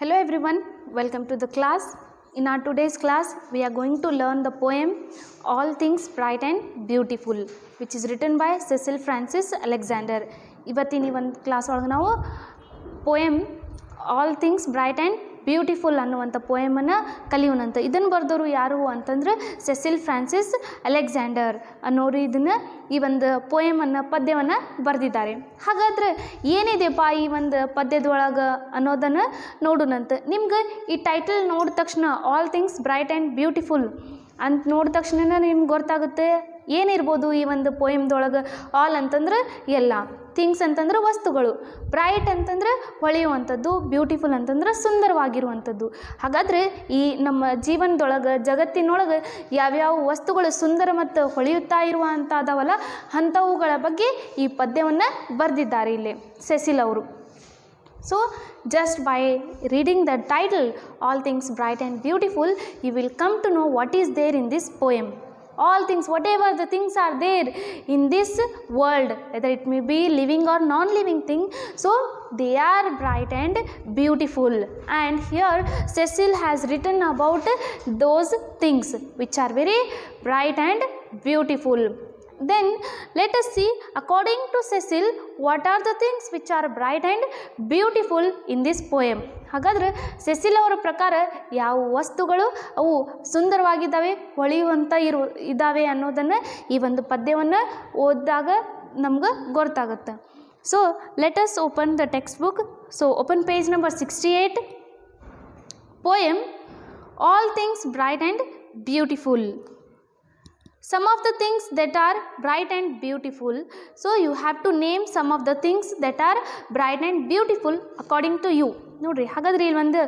Hello everyone, welcome to the class. In our today's class, we are going to learn the poem All Things Bright and Beautiful, which is written by Cecil Frances Alexander. ಇವತ್ತಿನ ಒಂದು class ಒಳಗೆ ನಾವು poem All Things Bright and beautiful ಅನ್ನುವಂಥ ಪೋಯಮನ್ನು ಕಲಿಯೋಣಂತ. ಇದನ್ನು ಬರೆದವರು ಯಾರು ಅಂತಂದ್ರೆ sessile Francis Alexander ಅನ್ನೋರು ಇದನ್ನು ಈ ಒಂದು ಪೋಯಮನ್ನು ಪದ್ಯವನ್ನು ಬರೆದಿದ್ದಾರೆ. ಹಾಗಾದ್ರೆ ಏನಿದೆಪ್ಪ ಈ ಒಂದು ಪದ್ಯದೊಳಗೆ ಅನ್ನೋದನ್ನು ನೋಡೋಣಂತ. ನಿಮ್ಗೆ ಈ ಟೈಟಲ್ ನೋಡಿದ ತಕ್ಷಣ all things bright and beautiful ಅಂತ ನೋಡಿದ ತಕ್ಷಣ ನಿಮ್ಗೆ ಗೊತ್ತಾಗುತ್ತೆ ಏನಿರ್ಬೋದು ಈ ಒಂದು ಪೋಯಮ್ದೊಳಗೆ. ಆಲ್ ಅಂತಂದ್ರೆ ಎಲ್ಲ, ಥಿಂಗ್ಸ್ ಅಂತಂದ್ರೆ ವಸ್ತುಗಳು, ಬ್ರೈಟ್ ಅಂತಂದ್ರೆ ಹೊಳೆಯುವಂಥದ್ದು, ಬ್ಯೂಟಿಫುಲ್ ಅಂತಂದ್ರೆ ಸುಂದರವಾಗಿರುವಂಥದ್ದು. ಹಾಗಾದರೆ ಈ ನಮ್ಮ ಜೀವನದೊಳಗೆ ಜಗತ್ತಿನೊಳಗೆ ಯಾವ್ಯಾವ ವಸ್ತುಗಳು ಸುಂದರ ಮತ್ತು ಹೊಳೆಯುತ್ತಾ ಇರುವಂಥ ಅದಾವಲ್ಲ ಅಂಥವುಗಳ ಬಗ್ಗೆ ಈ ಪದ್ಯವನ್ನು ಬರೆದಿದ್ದಾರೆ ಇಲ್ಲಿ ಸೆಸಿಲ್ ಅವರು. So just by reading the title All Things Bright and Beautiful, you will come to know what is there in this poem. All things, whatever the things are there in this world, whether it may be living or non-living thing, so they are bright and beautiful. And here Cecil has written about those things which are very bright and beautiful. Then let us see, according to Cecil, what are the things which are bright and beautiful in this poem. ಹಾಗಾದ್ರೆ sessile ಅವರ ಪ್ರಕಾರ ಯಾವ ವಸ್ತುಗಳು ಅವು ಸುಂದರವಾಗಿದ್ದಾವೆ, ಹೊಳೆಯುವಂಥ ಇದ್ದಾವೆ ಅನ್ನೋದನ್ನು ಈ ಒಂದು ಪದ್ಯವನ್ನು ಓದಿದಾಗ ನಮ್ಗೆ ಗೊತ್ತಾಗುತ್ತೆ. So let us open the text book. So open page number 68. Poem All Things Bright and Beautiful. Some of the things that are bright and beautiful. So you have to name some of the things that are bright and beautiful according to you. ನೋಡ್ರಿ, ಹಾಗಾದ್ರೆ ಇಲ್ಲಿ ಒಂದು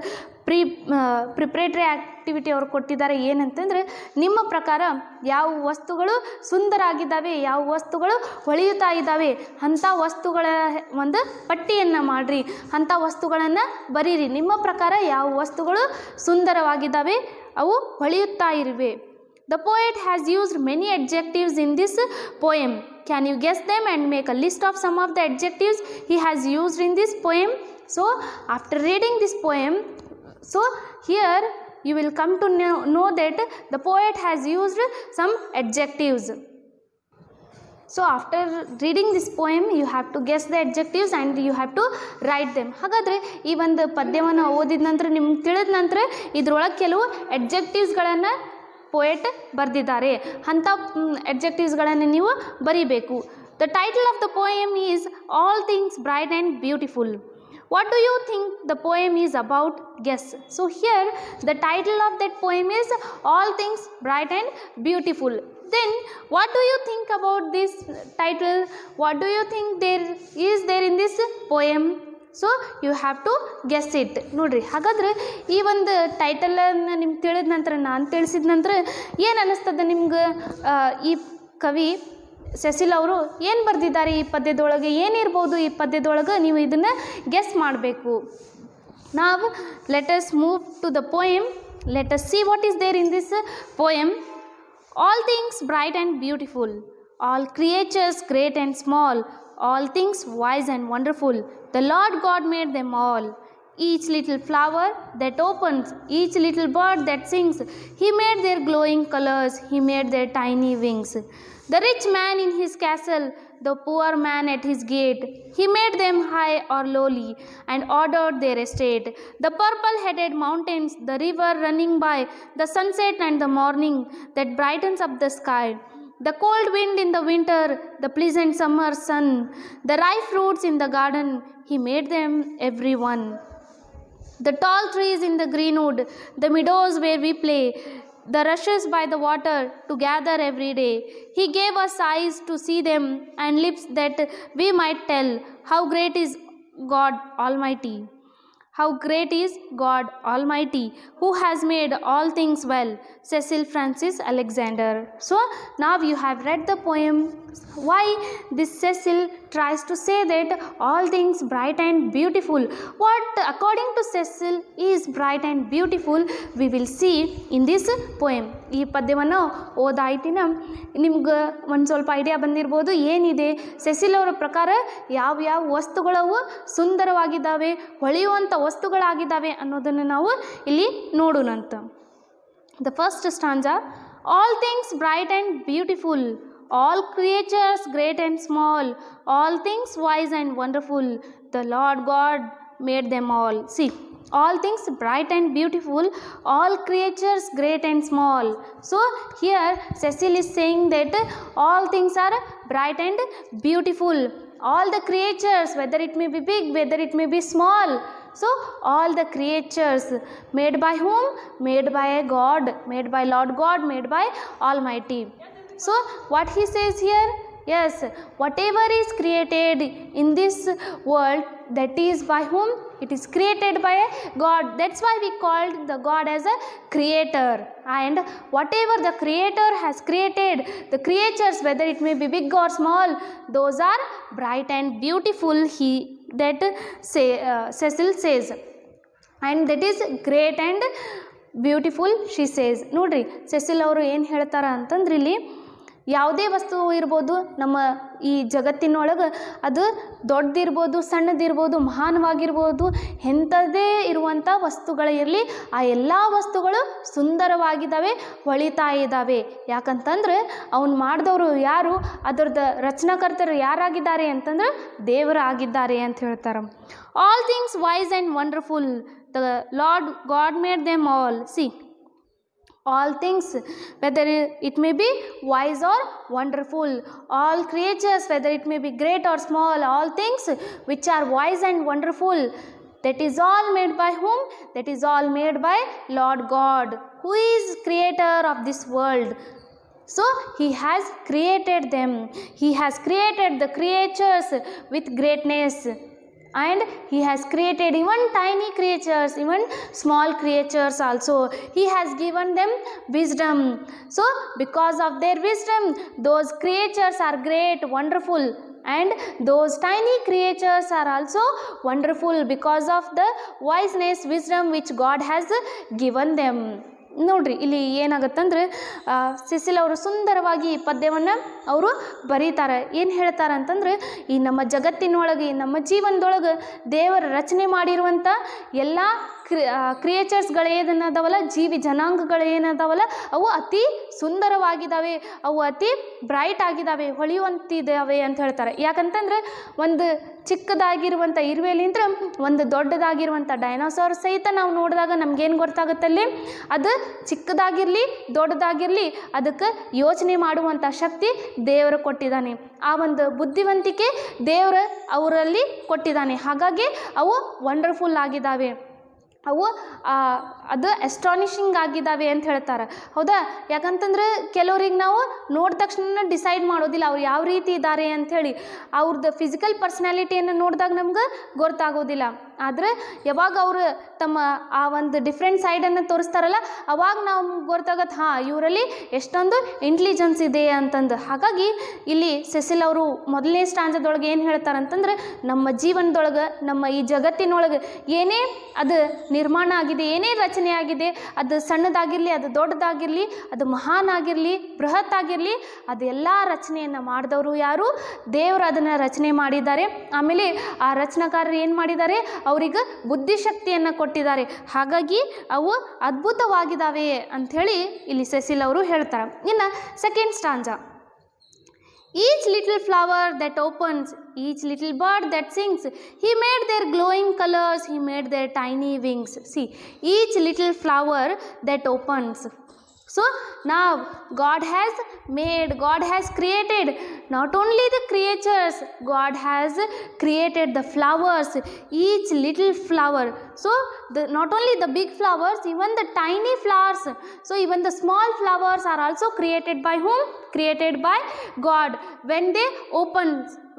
preparatory activity ಅವರು ಕೊಟ್ಟಿದ್ದಾರೆ. ಏನಂತಂದರೆ ನಿಮ್ಮ ಪ್ರಕಾರ ಯಾವ ವಸ್ತುಗಳು ಸುಂದರ ಆಗಿದ್ದಾವೆ, ಯಾವ ವಸ್ತುಗಳು ಹೊಳೆಯುತ್ತಾ ಇದ್ದಾವೆ ಅಂಥ ವಸ್ತುಗಳ ಒಂದು ಪಟ್ಟಿಯನ್ನು ಮಾಡಿರಿ, ಅಂಥ ವಸ್ತುಗಳನ್ನು ಬರೀರಿ. ನಿಮ್ಮ ಪ್ರಕಾರ ಯಾವ ವಸ್ತುಗಳು ಸುಂದರವಾಗಿದ್ದಾವೆ, ಅವು ಹೊಳೆಯುತ್ತಾ ಇರುವೆ. The poet has used many adjectives in this poem. Can you guess them and make a list of some of the adjectives he has used in this poem? So after reading this poem, so here you will come to know that the poet has used some adjectives. So after reading this poem you have to guess the adjectives and you have to write them. ಹಾಗಾದರೆ ಈ ಒಂದು ಪದ್ಯವನ್ನು ಓದಿದ ನಂತರ ನಿಮ್ಗೆ ತಿಳಿದ ನಂತರ ಇದ್ರೊಳಗೆ ಕೆಲವು ಅಡ್ಜೆಕ್ಟಿವ್ಸ್ಗಳನ್ನು ಪೋಯೆಟ್ ಬರೆದಿದ್ದಾರೆ. ಅಂಥ ಅಡ್ಜೆಕ್ಟಿವ್ಸ್ಗಳನ್ನು ನೀವು ಬರೀಬೇಕು. The title of the poem is all things bright and beautiful. What do you think the poem is about? Guess. So here the title of that poem is All Things Bright and Beautiful. Then what do you think about this title? What do you think there in this poem? So you have to guess it. ನೋಡಿರಿ, ಹಾಗಾದ್ರೆ ಈ ಒಂದು ಟೈಟಲನ್ನು ನಿಮ್ಗೆ ತಿಳಿದ ನಂತರ, ನಾನು ತಿಳಿಸಿದ ನಂತರ ಏನು ಅನ್ನಿಸ್ತದೆ ನಿಮ್ಗೆ? ಈ ಕವಿ ಸೆಸಿಲ್ ಅವರು ಏನು ಬರೆದಿದ್ದಾರೆ ಈ ಪದ್ಯದೊಳಗೆ, ಏನಿರ್ಬೋದು ಈ ಪದ್ಯದೊಳಗೆ, ನೀವು ಇದನ್ನು ಗೆಸ್ ಮಾಡಬೇಕು. ನಾವು let us move to the poem. Let us see what is there in this poem. All things bright and beautiful, all creatures great and small, all things wise and wonderful, the Lord God made them all. Each little flower that opens, each little bird that sings, he made their glowing colors, he made their tiny wings. The rich man in his castle, the poor man at his gate, he made them high or lowly and ordered their estate. The purple-headed mountains, the river running by, the sunset and the morning that brightens up the sky, the cold wind in the winter, the pleasant summer sun, the ripe fruits in the garden, he made them every one. The tall trees in the greenwood, the meadows where we play, the rushes by the water to gather every day. He gave us eyes to see them and lips that we might tell how great is God Almighty. How great is God Almighty, who has made all things well. Cecil Frances Alexander. So now you have read the poem. Why this Cecil tries to say that all things bright and beautiful. What according to Cecil is bright and beautiful, we will see in this poem. ಈ ಪದ್ಯವನ್ನು ಓದಾಯ್ತಿನ ನಿಮ್ಗೆ ಒಂದು ಸ್ವಲ್ಪ idea ಬಂದಿರ್ಬೋದು ಏನಿದೆ sessile ಅವರ ಪ್ರಕಾರ ಯಾವ ವಸ್ತುಗಳವು ಸುಂದರವಾಗಿದ್ದಾವೆ, ಹೊಳೆಯುವಂಥ ವಸ್ತುಗಳಾಗಿದ್ದಾವೆ ಅನ್ನೋದನ್ನು ನಾವು ಇಲ್ಲಿ ನೋಡೋಣಂತ. The first stanza, all things bright and beautiful, all creatures great and small, all things wise and wonderful, the Lord God made them all. See, all things bright and beautiful, all creatures great and small. So here Cecil is saying that all things are bright and beautiful. All the creatures, whether it may be big, whether it may be small, so all the creatures made by whom? Made by a God, made by Lord God, made by Almighty. So what he says here? Yes, whatever is created in this world, that is by whom? It is created by God. That's why we called the God as a creator. And whatever the creator has created, the creatures, whether it may be big or small, those are bright and beautiful, Cecil says. And that is great and beautiful, she says. ನೋಡ್ರಿ sessile ಅವರು ಏನು ಹೇಳ್ತಾರ ಅಂತಂದ್ರೆ ಇಲ್ಲಿ ಯಾವುದೇ ವಸ್ತು ಇರ್ಬೋದು ನಮ್ಮ ಈ ಜಗತ್ತಿನೊಳಗೆ, ಅದು ದೊಡ್ಡದಿರ್ಬೋದು, ಸಣ್ಣದಿರ್ಬೋದು, ಮಹಾನವಾಗಿರ್ಬೋದು, ಎಂಥದೇ ಇರುವಂಥ ವಸ್ತುಗಳಿರಲಿ, ಆ ಎಲ್ಲ ವಸ್ತುಗಳು ಸುಂದರವಾಗಿದ್ದಾವೆ, ಹೊಳಿತಾ ಇದ್ದಾವೆ. ಯಾಕಂತಂದ್ರೆ ಅವನು ಮಾಡಿದವರು ಯಾರು, ಅದರದ್ದು ರಚನಾಕರ್ತರು ಯಾರಾಗಿದ್ದಾರೆ ಅಂತಂದ್ರೆ ದೇವರಾಗಿದ್ದಾರೆ ಅಂತ ಹೇಳ್ತಾರೆ. All things wise and wonderful, the Lord God made them all. See, all things, whether it may be wise or wonderful, all creatures, whether it may be great or small, all things which are wise and wonderful, that is all made by whom? That is all made by Lord God, who is creator of this world. So he has created them, he has created the creatures with greatness, and he has created even tiny creatures, even small creatures also. He has given them wisdom. So because of their wisdom, those creatures are great, wonderful, and those tiny creatures are also wonderful because of the wiseness, wisdom which God has given them. ನೋಡ್ರಿ ಇಲ್ಲಿ ಏನಾಗತ್ತಂದ್ರೆ sessile ಅವರು ಸುಂದರವಾಗಿ ಈ ಪದ್ಯವನ್ನು ಅವರು ಬರೀತಾರೆ. ಏನು ಹೇಳ್ತಾರೆ ಅಂತಂದ್ರೆ, ಈ ನಮ್ಮ ಜಗತ್ತಿನೊಳಗೆ, ನಮ್ಮ ಜೀವನದೊಳಗೆ ದೇವರ ರಚನೆ ಮಾಡಿರುವಂಥ ಎಲ್ಲ ಕ್ರಿಯೇಚರ್ಸ್ಗಳೇನದಾವಲ್ಲ, ಜೀವಿ ಜನಾಂಗಗಳೇನದಾವಲ್ಲ, ಅವು ಅತಿ ಸುಂದರವಾಗಿದ್ದಾವೆ, ಅವು ಅತಿ ಬ್ರೈಟ್ ಆಗಿದ್ದಾವೆ, ಹೊಳೆಯುವಂತಿದ್ದಾವೆ ಅಂತ ಹೇಳ್ತಾರೆ. ಯಾಕಂತಂದ್ರೆ ಒಂದು ಚಿಕ್ಕದಾಗಿರುವಂಥ ಇರುವೆಲಿಂದ ಒಂದು ದೊಡ್ಡದಾಗಿರುವಂಥ ಡೈನೋಸಾರ್ ಸಹಿತ ನಾವು ನೋಡಿದಾಗ ನಮಗೇನು ಗೊತ್ತಾಗುತ್ತಲ್ಲಿ, ಅದು ಚಿಕ್ಕದಾಗಿರಲಿ ದೊಡ್ಡದಾಗಿರಲಿ ಅದಕ್ಕೆ ಯೋಚನೆ ಮಾಡುವಂಥ ಶಕ್ತಿ ದೇವರು ಕೊಟ್ಟಿದ್ದಾನೆ. ಆ ಒಂದು ಬುದ್ಧಿವಂತಿಕೆ ದೇವರು ಅವರಲ್ಲಿ ಕೊಟ್ಟಿದ್ದಾನೆ. ಹಾಗಾಗಿ ಅವು ವಂಡರ್ಫುಲ್ ಆಗಿದ್ದಾವೆ, ಅವು ಅದು ಎಸ್ಟಾನಿಷಿಂಗ್ ಆಗಿದ್ದಾವೆ ಅಂತ ಹೇಳ್ತಾರೆ. ಹೌದಾ? ಯಾಕಂತಂದ್ರೆ ಕೆಲವ್ರಿಗೆ ನಾವು ನೋಡಿದ ತಕ್ಷಣ ಡಿಸೈಡ್ ಮಾಡೋದಿಲ್ಲ ಅವ್ರು ಯಾವ ರೀತಿ ಇದ್ದಾರೆ ಅಂಥೇಳಿ. ಅವ್ರದ್ದು ಫಿಸಿಕಲ್ ಪರ್ಸ್ನಾಲಿಟಿಯನ್ನು ನೋಡಿದಾಗ ನಮ್ಗೆ ಗೊತ್ತಾಗೋದಿಲ್ಲ. ಆದರೆ ಯಾವಾಗ ಅವರು ತಮ್ಮ ಆ ಒಂದು ಡಿಫ್ರೆಂಟ್ ಸೈಡನ್ನು ತೋರಿಸ್ತಾರಲ್ಲ, ಅವಾಗ ನಾವು ಗೊತ್ತಾಗತ್ತೆ, ಹಾಂ ಇವರಲ್ಲಿ ಎಷ್ಟೊಂದು ಇಂಟೆಲಿಜೆನ್ಸ್ ಇದೆ ಅಂತಂದು. ಹಾಗಾಗಿ ಇಲ್ಲಿ ಸೆಸಿಲ್ ಅವರು ಮೊದಲನೇ ಸ್ಟಾಂಜದೊಳಗೆ ಏನು ಹೇಳ್ತಾರಂತಂದ್ರೆ, ನಮ್ಮ ಜೀವನದೊಳಗೆ, ನಮ್ಮ ಈ ಜಗತ್ತಿನೊಳಗೆ ಏನೇ ಅದು ನಿರ್ಮಾಣ ಆಗಿದೆ, ಏನೇ ರಚನೆ ಆಗಿದೆ, ಅದು ಸಣ್ಣದಾಗಿರಲಿ, ಅದು ದೊಡ್ಡದಾಗಿರಲಿ, ಅದು ಮಹಾನ್ ಆಗಿರಲಿ, ಬೃಹತ್ ಆಗಿರಲಿ, ಅದೆಲ್ಲ ರಚನೆಯನ್ನು ಮಾಡಿದವರು ಯಾರು? ದೇವರು ಅದನ್ನು ರಚನೆ ಮಾಡಿದ್ದಾರೆ. ಆಮೇಲೆ ಆ ರಚನಾಕಾರರು ಏನು ಮಾಡಿದ್ದಾರೆ? ಅವರಿಗೆ ಬುದ್ಧಿಶಕ್ತಿಯನ್ನು ಕೊಟ್ಟಿದ್ದಾರೆ. ಹಾಗಾಗಿ ಅವು ಅದ್ಭುತವಾಗಿದ್ದಾವೆ ಅಂಥೇಳಿ ಇಲ್ಲಿ ಸೆಸಿಲ್ ಅವರು ಹೇಳ್ತಾರೆ. ಇನ್ನು second ಸ್ಟಾಂಜಾ, each little flower that opens, each little bird that sings, he made their glowing colors, he made their tiny wings. See, each little flower that opens. So now God has made, God has created not only the creatures, God has created the flowers, each little flower. So not only the big flowers, even the tiny flowers, so even the small flowers are also created by whom? Created by God. When they open,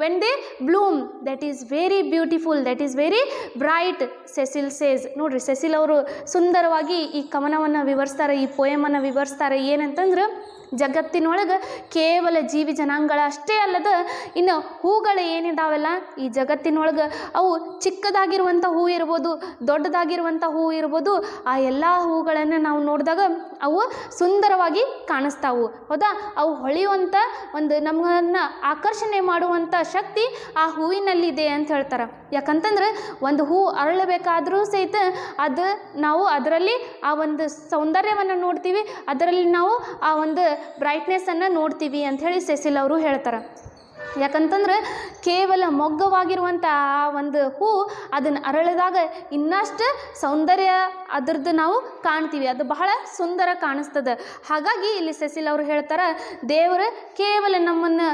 when they bloom, that is very beautiful, that is very bright, Cecil says. ನೋಡ್ರಿ, sessile ಅವರು ಸುಂದರವಾಗಿ ಈ ಕವನವನ್ನು ವಿವರಿಸ್ತಾರೆ, ಈ ಪೋಯಮನ್ನು ವಿವರಿಸ್ತಾರೆ. ಏನಂತಂದ್ರೆ ಜಗತ್ತಿನೊಳಗೆ ಕೇವಲ ಜೀವಿ ಜನಾಂಗಗಳ ಅಷ್ಟೇ ಅಲ್ಲದ ಇನ್ನು ಹೂಗಳು ಏನಿದಾವಲ್ಲ ಈ ಜಗತ್ತಿನೊಳಗೆ ಅವು ಚಿಕ್ಕದಾಗಿರುವಂಥ ಹೂ ಇರ್ಬೋದು, ದೊಡ್ಡದಾಗಿರುವಂಥ ಹೂ ಇರ್ಬೋದು, ಆ ಎಲ್ಲ ಹೂಗಳನ್ನು ನಾವು ನೋಡಿದಾಗ ಅವು ಸುಂದರವಾಗಿ ಕಾಣಿಸ್ತಾವು. ಹೌದಾ? ಅವು ಹೊಳೆಯುವಂಥ ಒಂದು ನಮ್ಮನ್ನು ಆಕರ್ಷಣೆ ಮಾಡುವಂಥ ಶಕ್ತಿ ಆ ಹೂವಿನಲ್ಲಿದೆ ಅಂತ ಹೇಳ್ತಾರೆ. ಯಾಕಂತಂದ್ರೆ ಒಂದು ಹೂ ಅರಳಬೇಕಾದರೂ ಸಹಿತ ಅದು ನಾವು ಅದರಲ್ಲಿ ಆ ಒಂದು ಸೌಂದರ್ಯವನ್ನು ನೋಡ್ತೀವಿ, ಅದರಲ್ಲಿ ನಾವು ಆ ಒಂದು ಬ್ರೈಟ್ನೆಸ್ಸನ್ನು ನೋಡ್ತೀವಿ ಅಂಥೇಳಿ ಸೆಸಿಲ್ ಅವರು ಹೇಳ್ತಾರೆ. ಯಾಕಂತಂದ್ರೆ ಕೇವಲ ಮೊಗ್ಗವಾಗಿರುವಂಥ ಆ ಒಂದು ಹೂ ಅದನ್ನು ಅರಳಿದಾಗ ಇನ್ನಷ್ಟು ಸೌಂದರ್ಯ ಅದರದ್ದು ನಾವು ಕಾಣ್ತೀವಿ, ಅದು ಬಹಳ ಸುಂದರ ಕಾಣಿಸ್ತದೆ. ಹಾಗಾಗಿ ಇಲ್ಲಿ ಸೆಸಿಲ್ ಅವರು ಹೇಳ್ತಾರೆ, ದೇವರು ಕೇವಲ ನಮ್ಮನ್ನು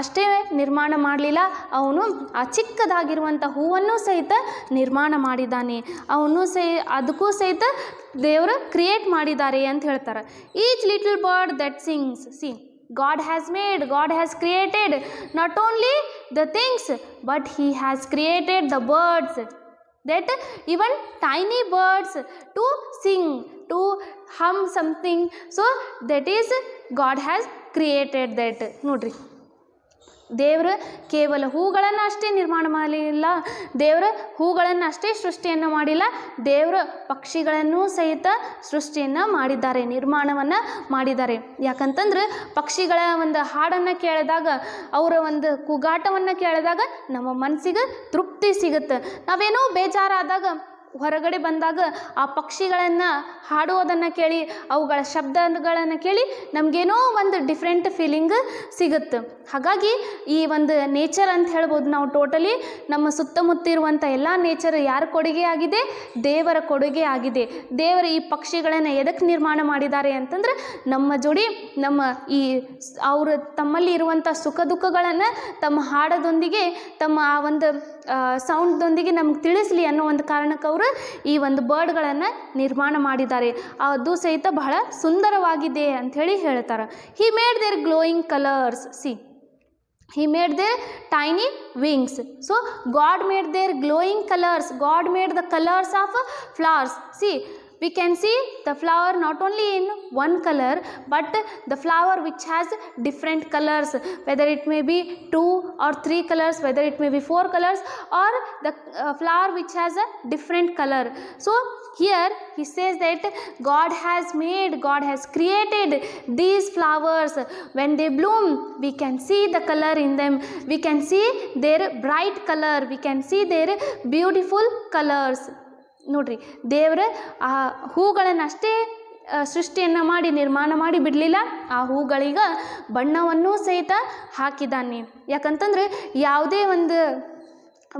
ಅಷ್ಟೇ ನಿರ್ಮಾಣ ಮಾಡಲಿಲ್ಲ, ಅವನು ಆ ಚಿಕ್ಕದಾಗಿರುವಂಥ ಹೂವನ್ನು ಸಹಿತ ನಿರ್ಮಾಣ ಮಾಡಿದ್ದಾನೆ, ಅವನು ಅದಕ್ಕೂ ಸಹಿತ ದೇವರು ಕ್ರಿಯೇಟ್ ಮಾಡಿದ್ದಾರೆ ಅಂತ ಹೇಳ್ತಾರೆ. Each little bird that sings, see God has made, God has created not only the things but He has created the birds, that even tiny birds to sing, to hum something, so that is God has created that. ನೋಡ್ರಿ, ದೇವರು ಕೇವಲ ಹೂಗಳನ್ನು ಅಷ್ಟೇ ನಿರ್ಮಾಣ ಮಾಡಲಿಲ್ಲ, ದೇವರು ಹೂಗಳನ್ನು ಅಷ್ಟೇ ಸೃಷ್ಟಿಯನ್ನು ಮಾಡಿಲ್ಲ, ದೇವರು ಪಕ್ಷಿಗಳನ್ನು ಸಹಿತ ಸೃಷ್ಟಿಯನ್ನು ಮಾಡಿದ್ದಾರೆ, ನಿರ್ಮಾಣವನ್ನು ಮಾಡಿದ್ದಾರೆ. ಯಾಕಂತಂದ್ರೆ ಪಕ್ಷಿಗಳ ಒಂದು ಹಾಡನ್ನು ಕೇಳಿದಾಗ, ಅವರ ಒಂದು ಕೂಗಾಟವನ್ನು ಕೇಳಿದಾಗ ನಮ್ಮ ಮನಸ್ಸಿಗೆ ತೃಪ್ತಿ ಸಿಗುತ್ತೆ. ನಾವೇನೋ ಬೇಜಾರಾದಾಗ ಹೊರಗಡೆ ಬಂದಾಗ ಆ ಪಕ್ಷಿಗಳನ್ನು ಹಾಡುವುದನ್ನು ಕೇಳಿ, ಅವುಗಳ ಶಬ್ದಗಳನ್ನು ಕೇಳಿ ನಮಗೇನೋ ಒಂದು ಡಿಫ್ರೆಂಟ್ ಫೀಲಿಂಗ್ ಸಿಗುತ್ತೆ. ಹಾಗಾಗಿ ಈ ಒಂದು ನೇಚರ್ ಅಂತ ಹೇಳ್ಬೋದು ನಾವು. ಟೋಟಲಿ ನಮ್ಮ ಸುತ್ತಮುತ್ತ ಇರುವಂಥ ಎಲ್ಲ ನೇಚರ್ ಯಾರ ಕೊಡುಗೆ ಆಗಿದೆ? ದೇವರ ಕೊಡುಗೆ ಆಗಿದೆ. ದೇವರು ಈ ಪಕ್ಷಿಗಳನ್ನು ಎದಕ್ಕೆ ನಿರ್ಮಾಣ ಮಾಡಿದ್ದಾರೆ ಅಂತಂದ್ರೆ ನಮ್ಮ ಜೋಡಿ ನಮ್ಮ ಈ ಅವರು ತಮ್ಮಲ್ಲಿ ಇರುವಂಥ ಸುಖ ದುಃಖಗಳನ್ನು ತಮ್ಮ ಹಾಡೋದೊಂದಿಗೆ, ತಮ್ಮ ಆ ಒಂದು ಸೌಂಡ್ದೊಂದಿಗೆ ನಮ್ಗೆ ತಿಳಿಸ್ಲಿ ಅನ್ನೋ ಒಂದು ಕಾರಣಕ್ಕೆ ಅವರು ಈ ಒಂದು ಬರ್ಡ್ಗಳನ್ನು ನಿರ್ಮಾಣ ಮಾಡಿದ್ದಾರೆ. ಅದು ಸಹಿತ ಬಹಳ ಸುಂದರವಾಗಿದೆ ಅಂಥೇಳಿ ಹೇಳ್ತಾರೆ. He made their glowing colours, see He made their tiny wings. So God made their glowing colors. God made the colors of flowers. See, we can see the flower not only in one color, but the flower which has different colors, whether it may be 2 or 3 colors, whether it may be 4 colors, or the flower which has a different color. So here he says that God has made, God has created these flowers. When they bloom, we can see the color in them, we can see their bright color, we can see their beautiful colors. ನೋಡ್ರಿ, ದೇವರ ಆ ಹೂಗಳನ್ನು ಅಷ್ಟೇ ಸೃಷ್ಟಿಯನ್ನು ಮಾಡಿ ನಿರ್ಮಾಣ ಮಾಡಿ ಬಿಡಲಿಲ್ಲ, ಆ ಹೂಗಳಿಗೆ ಬಣ್ಣವನ್ನು ಸಹಿತ ಹಾಕಿದ್ದಾನೆ. ಯಾಕಂತಂದ್ರೆ ಯಾವುದೇ ಒಂದು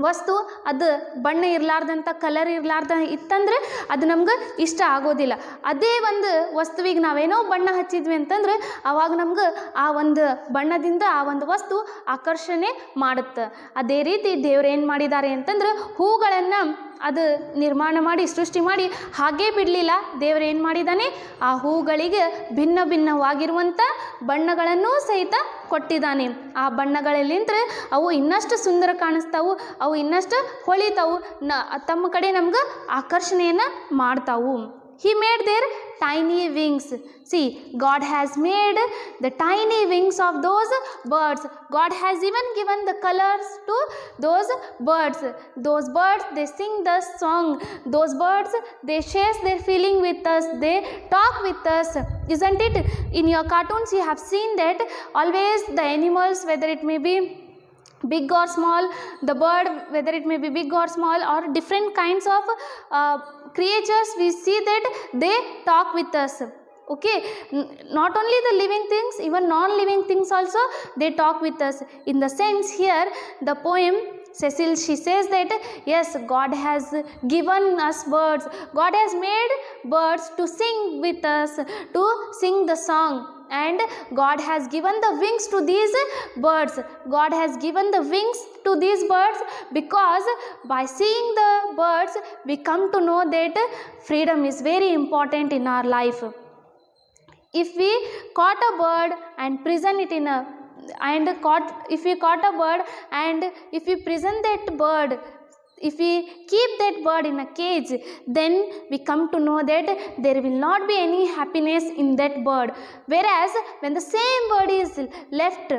ವಸ್ತು ಅದು ಬಣ್ಣ ಇರಲಾರ್ದಂಥ, ಕಲರ್ ಇರಲಾರ್ದ ಇತ್ತಂದ್ರೆ ಅದು ನಮ್ಗೆ ಇಷ್ಟ ಆಗೋದಿಲ್ಲ. ಅದೇ ಒಂದು ವಸ್ತುವಿಗೆ ನಾವೇನೋ ಬಣ್ಣ ಹಚ್ಚಿದ್ವಿ ಅಂತಂದ್ರೆ ಆವಾಗ ನಮ್ಗೆ ಆ ಒಂದು ಬಣ್ಣದಿಂದ ಆ ಒಂದು ವಸ್ತು ಆಕರ್ಷಣೆ ಮಾಡುತ್ತೆ. ಅದೇ ರೀತಿ ದೇವ್ರು ಏನು ಮಾಡಿದ್ದಾರೆ ಅಂತಂದ್ರೆ ಹೂಗಳನ್ನು ಅದು ನಿರ್ಮಾಣ ಮಾಡಿ ಸೃಷ್ಟಿ ಮಾಡಿ ಹಾಗೇ ಬಿಡಲಿಲ್ಲ. ದೇವರು ಏನು ಮಾಡಿದ್ದಾನೆ? ಆ ಹೂಗಳಿಗೆ ಭಿನ್ನ ಭಿನ್ನವಾಗಿರುವಂಥ ಬಣ್ಣಗಳನ್ನು ಸಹಿತ ಕೊಟ್ಟಿದ್ದಾನೆ. ಆ ಬಣ್ಣಗಳಲ್ಲಿಂದ್ರೆ ಅವು ಇನ್ನಷ್ಟು ಸುಂದರ ಕಾಣಿಸ್ತಾವು, ಅವು ಇನ್ನಷ್ಟು ಹೊಳಿತಾವು, ತಮ್ಮ ಕಡೆ ನಮ್ಗೆ ಆಕರ್ಷಣೆಯನ್ನು ಮಾಡ್ತಾವು. He made their tiny wings. See, God has made the tiny wings of those birds. God has even given the colors to those birds. Those birds, they sing the song. Those birds, they share their feeling with us. They talk with us. Isn't it? In your cartoons, you have seen that always the animals, whether it may be big or small, the bird, whether it may be big or small, or different kinds of creatures, we see that they talk with us. Okay, not only the living things, even non-living things also they talk with us. In the sense here, the poem Cecil, she says that yes, God has given us birds. God has made birds to sing with us, to sing the song. And God has given the wings to these birds. God has given the wings to these birds because by seeing the birds, we come to know that freedom is very important in our life. If we caught a bird and prison it in a if we caught a bird and if we prison that bird if we keep that bird in a cage, then we come to know that there will not be any happiness in that bird. Whereas when the same bird is left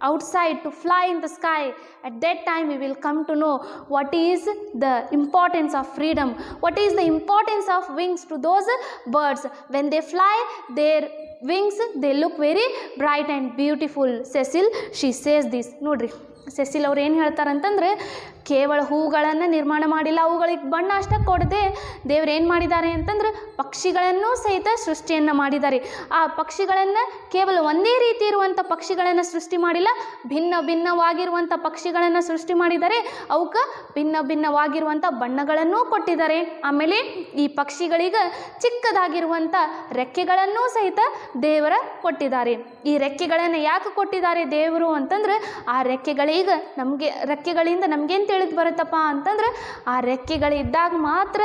outside to fly in the sky, at that time we will come to know what is the importance of freedom, what is the importance of wings to those birds. When they fly, their wings, they look very bright and beautiful. Cecil, she says this. ನೋಡ್ರಿ, sessile ಅವ್ರು ಏನು ಹೇಳ್ತಾರಂತಂದ್ರೆ, ಕೇವಲ ಹೂಗಳನ್ನು ನಿರ್ಮಾಣ ಮಾಡಿಲ್ಲ, ಅವುಗಳಿಗೆ ಬಣ್ಣ ಅಷ್ಟೇ ಕೊಡದೆ ದೇವ್ರು ಏನು ಮಾಡಿದ್ದಾರೆ ಅಂತಂದ್ರೆ ಪಕ್ಷಿಗಳನ್ನು ಸಹಿತ ಸೃಷ್ಟಿಯನ್ನು ಮಾಡಿದ್ದಾರೆ. ಆ ಪಕ್ಷಿಗಳನ್ನು ಕೇವಲ ಒಂದೇ ರೀತಿ ಇರುವಂಥ ಪಕ್ಷಿಗಳನ್ನು ಸೃಷ್ಟಿ ಮಾಡಿಲ್ಲ, ಭಿನ್ನ ಭಿನ್ನವಾಗಿರುವಂಥ ಪಕ್ಷಿಗಳನ್ನು ಸೃಷ್ಟಿ ಮಾಡಿದ್ದಾರೆ. ಅವಕ್ಕೆ ಭಿನ್ನ ಭಿನ್ನವಾಗಿರುವಂಥ ಬಣ್ಣಗಳನ್ನೂ ಕೊಟ್ಟಿದ್ದಾರೆ. ಆಮೇಲೆ ಈ ಪಕ್ಷಿಗಳಿಗೆ ಚಿಕ್ಕದಾಗಿರುವಂಥ ರೆಕ್ಕೆಗಳನ್ನೂ ಸಹಿತ ದೇವರ ಕೊಟ್ಟಿದ್ದಾರೆ. ಈ ರೆಕ್ಕೆಗಳನ್ನು ಯಾಕೆ ಕೊಟ್ಟಿದ್ದಾರೆ ದೇವರು ಅಂತಂದ್ರೆ, ಆ ರೆಕ್ಕೆಗಳಿಂದ ನಮಗೇನು ತಿಳಿದು ಬರುತ್ತಪ್ಪ ಅಂತಂದ್ರೆ, ಆ ರೆಕ್ಕೆಗಳಿದ್ದಾಗ ಮಾತ್ರ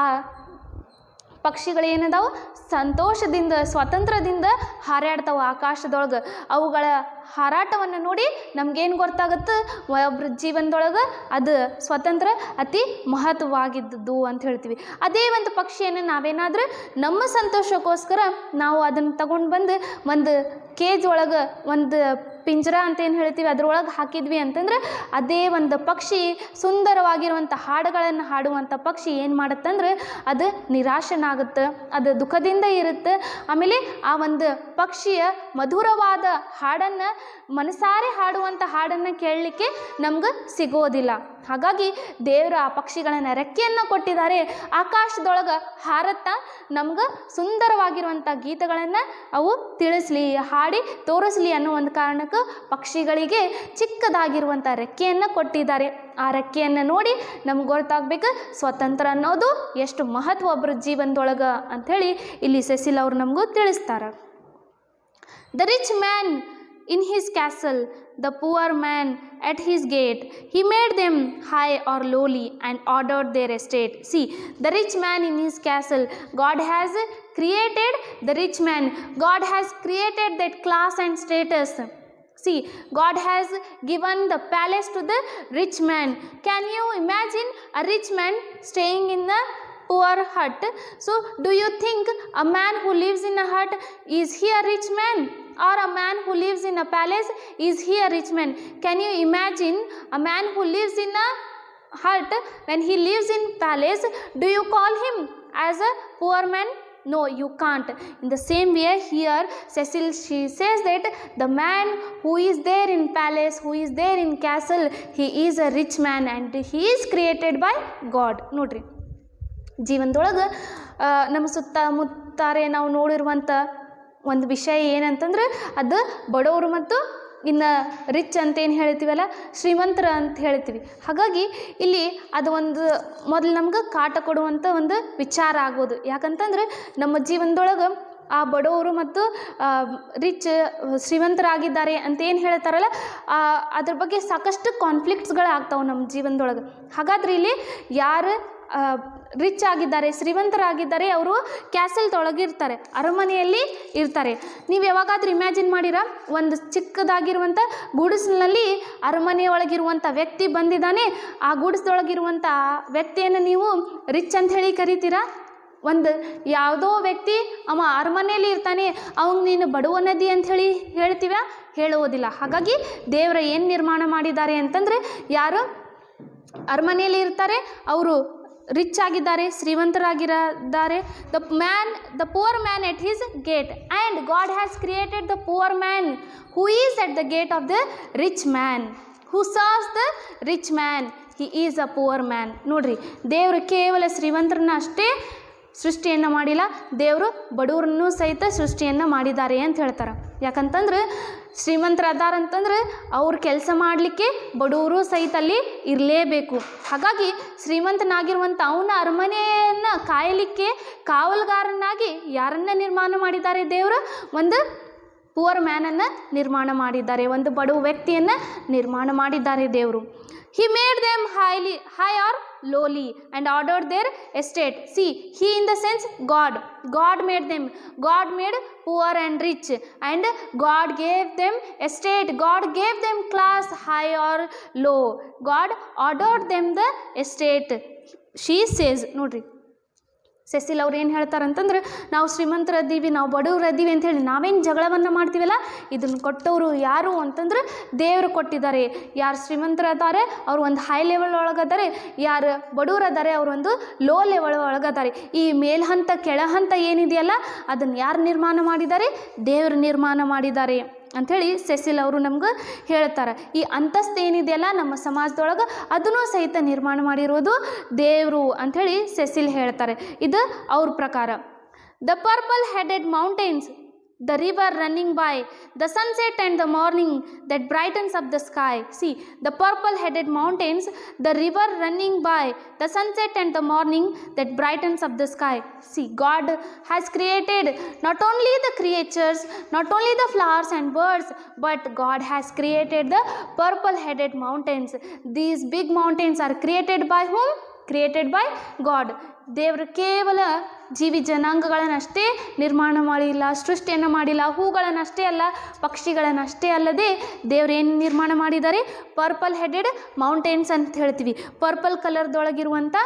ಆ ಪಕ್ಷಿಗಳೇನದಾವು ಸಂತೋಷದಿಂದ ಸ್ವಾತಂತ್ರ್ಯದಿಂದ ಹಾರಾಡ್ತಾವೆ ಆಕಾಶದೊಳಗೆ. ಅವುಗಳ ಹಾರಾಟವನ್ನು ನೋಡಿ ನಮಗೇನು ಗೊತ್ತಾಗುತ್ತೆ, ಒಬ್ಬರ ಜೀವನದೊಳಗೆ ಅದು ಸ್ವಾತಂತ್ರ್ಯ ಅತಿ ಮಹತ್ವವಾಗಿದ್ದದ್ದು ಅಂತ ಹೇಳ್ತೀವಿ. ಅದೇ ಒಂದು ಪಕ್ಷಿಯನ್ನು ನಾವೇನಾದರೂ ನಮ್ಮ ಸಂತೋಷಕ್ಕೋಸ್ಕರ ನಾವು ಅದನ್ನು ತಗೊಂಡು ಬಂದು ಒಂದು ಕೇಜ್ ಒಳಗೆ, ಒಂದು ಪಿಂಜರ ಅಂತ ಏನು ಹೇಳ್ತೀವಿ ಅದರೊಳಗೆ ಹಾಕಿದ್ವಿ ಅಂತಂದ್ರೆ, ಅದೇ ಒಂದು ಪಕ್ಷಿ ಸುಂದರವಾಗಿರುವಂಥ ಹಾಡುಗಳನ್ನು ಹಾಡುವಂಥ ಪಕ್ಷಿ ಏನು ಮಾಡುತ್ತಂದ್ರೆ ಅದು ನಿರಾಶನಾಗುತ್ತೆ, ಅದು ದುಃಖದಿಂದ ಇರುತ್ತೆ. ಆಮೇಲೆ ಆ ಒಂದು ಪಕ್ಷಿಯ ಮಧುರವಾದ ಹಾಡನ್ನು, ಮನಸಾರೆ ಹಾಡುವಂಥ ಹಾಡನ್ನು ಕೇಳಲಿಕ್ಕೆ ನಮ್ಗೆ ಸಿಗೋದಿಲ್ಲ. ಹಾಗಾಗಿ ದೇವರು ಆ ಪಕ್ಷಿಗಳನ್ನು ರೆಕ್ಕೆಯನ್ನು ಕೊಟ್ಟಿದ್ದಾರೆ. ಆಕಾಶದೊಳಗೆ ಹಾರತ್ತಾ ನಮ್ಗೆ ಸುಂದರವಾಗಿರುವಂಥ ಗೀತೆಗಳನ್ನು ಅವು ತಿಳಿಸ್ಲಿ, ಹಾಡಿ ತೋರಿಸ್ಲಿ ಅನ್ನೋ ಒಂದು ಕಾರಣಕ್ಕೆ ಪಕ್ಷಿಗಳಿಗೆ ಚಿಕ್ಕದಾಗಿರುವಂಥ ರೆಕ್ಕೆಯನ್ನು ಕೊಟ್ಟಿದ್ದಾರೆ. ಆ ರೆಕ್ಕೆಯನ್ನು ನೋಡಿ ನಮ್ಗೆ ಗೊತ್ತಾಗಬೇಕು ಸ್ವತಂತ್ರ ಅನ್ನೋದು ಎಷ್ಟು ಮಹತ್ವ ಒಬ್ಬರ ಜೀವನದೊಳಗೆ ಅಂಥೇಳಿ ಇಲ್ಲಿ ಸೆಸಿಲ್ ಅವರು ನಮಗೂ ತಿಳಿಸ್ತಾರೆ. The rich man in his castle, the poor man at his gate. He made them high or lowly and ordered their estate. See, the rich man in his castle, God has created the rich man. God has created that class and status. See, God has given the palace to the rich man. Can you imagine a rich man staying in the poor hut? So, do you think a man who lives in a hut, is he a rich man? Or a man who lives in a palace, is he a rich man? Can you imagine a man who lives in a hut, when he lives in palace, do you call him as a poor man? No, you can't. In the same way here, Cecil, she says that the man who is there in palace, who is there in castle, he is a rich man and he is created by God. ನೋಡ್ರಿ, ಜೀವನದೊಳಗೆ ನಮ್ಮ ಸುತ್ತಮುತ್ತಾರೆ ನಾವು ನೋಡಿರುವಂಥ ಒಂದು ವಿಷಯ ಏನಂತಂದ್ರೆ, ಅದು ಬಡವರು ಮತ್ತು ಇನ್ನು ರಿಚ್ ಅಂತ ಏನು ಹೇಳ್ತೀವಲ್ಲ, ಶ್ರೀಮಂತರ ಅಂತ ಹೇಳ್ತೀವಿ. ಹಾಗಾಗಿ ಇಲ್ಲಿ ಅದು ಒಂದು ಮೊದಲು ನಮ್ಗೆ ಕಾಟ ಕೊಡುವಂಥ ಒಂದು ವಿಚಾರ ಆಗ್ಬೋದು. ಯಾಕಂತಂದ್ರೆ ನಮ್ಮ ಜೀವನದೊಳಗೆ ಆ ಬಡವರು ಮತ್ತು ಶ್ರೀಮಂತರಾಗಿದ್ದಾರೆ ಅಂತ ಏನು ಹೇಳ್ತಾರಲ್ಲ, ಅದ್ರ ಬಗ್ಗೆ ಸಾಕಷ್ಟು ಕಾನ್ಫ್ಲಿಕ್ಟ್ಸ್ಗಳಾಗ್ತಾವೆ ನಮ್ಮ ಜೀವನದೊಳಗೆ. ಹಾಗಾದ್ರೆ ಇಲ್ಲಿ ಯಾರು ರಿಚ್ ಆಗಿದ್ದಾರೆ, ಶ್ರೀಮಂತರಾಗಿದ್ದಾರೆ, ಅವರು ಕ್ಯಾಸಲ್ದೊಳಗಿರ್ತಾರೆ, ಅರಮನೆಯಲ್ಲಿ ಇರ್ತಾರೆ. ನೀವು ಯಾವಾಗಾದ್ರೂ ಇಮ್ಯಾಜಿನ್ ಮಾಡಿರಾ, ಒಂದು ಚಿಕ್ಕದಾಗಿರುವಂಥ ಗೂಡಿಸಿನಲ್ಲಿ ಅರಮನೆಯೊಳಗಿರುವಂಥ ವ್ಯಕ್ತಿ ಬಂದಿದ್ದಾನೆ, ಆ ಗೂಡಿಸ್ದೊಳಗಿರುವಂಥ ವ್ಯಕ್ತಿಯನ್ನು ನೀವು ರಿಚ್ ಅಂತ ಹೇಳಿ ಕರಿತೀರಾ? ಒಂದು ಯಾವುದೋ ವ್ಯಕ್ತಿ ಅವ ಅರಮನೆಯಲ್ಲಿ ಇರ್ತಾನೆ, ಅವ್ನು ನೀನು ಬಡವನದಿ ಅಂತ ಹೇಳ್ತೀವ? ಹೇಳುವುದಿಲ್ಲ. ಹಾಗಾಗಿ ದೇವರ ಏನು ನಿರ್ಮಾಣ ಮಾಡಿದ್ದಾರೆ ಅಂತಂದರೆ, ಯಾರು ಅರಮನೆಯಲ್ಲಿ ಇರ್ತಾರೆ ಅವರು ರಿಚ್ ಆಗಿದ್ದಾರೆ, ಶ್ರೀಮಂತರಾಗಿದ್ದಾರೆ. The poor man at his gate, and God has created the poor man who is at the gate of the rich man, who serves the rich man, he is a poor man. ನೋಡ್ರಿ, ದೇವರು ಕೇವಲ ಶ್ರೀಮಂತರನ್ನ ಅಷ್ಟೇ ಸೃಷ್ಟಿಯನ್ನು ಮಾಡಿಲ್ಲ, ದೇವರು ಬಡವ್ರನ್ನೂ ಸಹಿತ ಸೃಷ್ಟಿಯನ್ನು ಮಾಡಿದ್ದಾರೆ ಅಂತ ಹೇಳ್ತಾರೆ. ಯಾಕಂತಂದ್ರೆ ಶ್ರೀಮಂತರ ಅದಾರಂತಂದ್ರೆ ಅವ್ರು ಕೆಲಸ ಮಾಡಲಿಕ್ಕೆ ಬಡವರು ಸಹಿತ ಅಲ್ಲಿ ಇರಲೇಬೇಕು. ಹಾಗಾಗಿ ಶ್ರೀಮಂತನಾಗಿರುವಂಥ ಅವನ ಅರಮನೆಯನ್ನು ಕಾಯಲಿಕ್ಕೆ ಕಾವಲುಗಾರನಾಗಿ ಯಾರನ್ನ ನಿರ್ಮಾಣ ಮಾಡಿದ್ದಾರೆ ದೇವರು? ಒಂದು ಪೂರ್ ಮ್ಯಾನನ್ನು ನಿರ್ಮಾಣ ಮಾಡಿದ್ದಾರೆ, ಒಂದು ಬಡವ ವ್ಯಕ್ತಿಯನ್ನು ನಿರ್ಮಾಣ ಮಾಡಿದ್ದಾರೆ ದೇವರು. He made them high or lowly and ordered their estate. See, he in the sense God made them. God made poor and rich, and God gave them estate. God gave them class high or low. God ordered them the estate. She says, ನೋಡ್ರಿ sessile ಅವ್ರು ಏನು ಹೇಳ್ತಾರಂತಂದ್ರೆ, ನಾವು ಶ್ರೀಮಂತರದ್ದೀವಿ, ನಾವು ಬಡವರದ್ದೀವಿ ಅಂಥೇಳಿ ನಾವೇನು ಜಗಳವನ್ನು ಮಾಡ್ತೀವಲ್ಲ, ಇದನ್ನು ಕೊಟ್ಟವರು ಯಾರು ಅಂತಂದ್ರೆ ದೇವರು ಕೊಟ್ಟಿದ್ದಾರೆ. ಯಾರು ಶ್ರೀಮಂತರದಾರೆ ಅವ್ರು ಒಂದು ಹೈ ಲೆವೆಲ್ ಒಳಗದಾರೆ, ಯಾರು ಬಡವರದಾರೆ ಅವ್ರು ಒಂದು ಲೋ ಲೆವೆಲ್ ಒಳಗದಾರೆ. ಈ ಮೇಲ್ಹಂತ ಕೆಳಹಂತ ಏನಿದೆಯಲ್ಲ ಅದನ್ನು ಯಾರು ನಿರ್ಮಾಣ ಮಾಡಿದ್ದಾರೆ? ದೇವರು ನಿರ್ಮಾಣ ಮಾಡಿದ್ದಾರೆ ಅಂಥೇಳಿ ಸೆಸಿಲ್ ಅವರು ನಮ್ಗೆ ಹೇಳ್ತಾರೆ. ಈ ಅಂತಸ್ತು ಏನಿದೆಯಲ್ಲ ನಮ್ಮ ಸಮಾಜದೊಳಗೆ ಅದನ್ನು ಸಹಿತ ನಿರ್ಮಾಣ ಮಾಡಿರೋದು ದೇವರು ಅಂಥೇಳಿ ಸೆಸಿಲ್ ಹೇಳ್ತಾರೆ. ಇದು ಅವ್ರ ಪ್ರಕಾರ. The purple headed mountains, the river running by, the sunset and the morning that brightens up the sky. See, the purple headed mountains, the river running by, the sunset and the morning that brightens up the sky. See, God has created not only the creatures, not only the flowers and birds, but God has created the purple headed mountains. These big mountains are created by whom? Created by God. ದೇವರು ಕೇವಲ ಜೀವಿ ಜನಾಂಗಗಳನ್ನಷ್ಟೇ ನಿರ್ಮಾಣ ಮಾಡಿಲ್ಲ, ಸೃಷ್ಟಿಯನ್ನು ಮಾಡಿಲ್ಲ. ಹೂಗಳನ್ನಷ್ಟೇ ಅಲ್ಲ, ಪಕ್ಷಿಗಳನ್ನಷ್ಟೇ ಅಲ್ಲದೆ ದೇವರು ಏನು ನಿರ್ಮಾಣ ಮಾಡಿದ್ದಾರೆ? ಪರ್ಪಲ್ ಹೆಡೆಡ್ ಮೌಂಟೇನ್ಸ್ ಅಂತ ಹೇಳ್ತೀವಿ. ಪರ್ಪಲ್ ಕಲರ್ದೊಳಗಿರುವಂಥ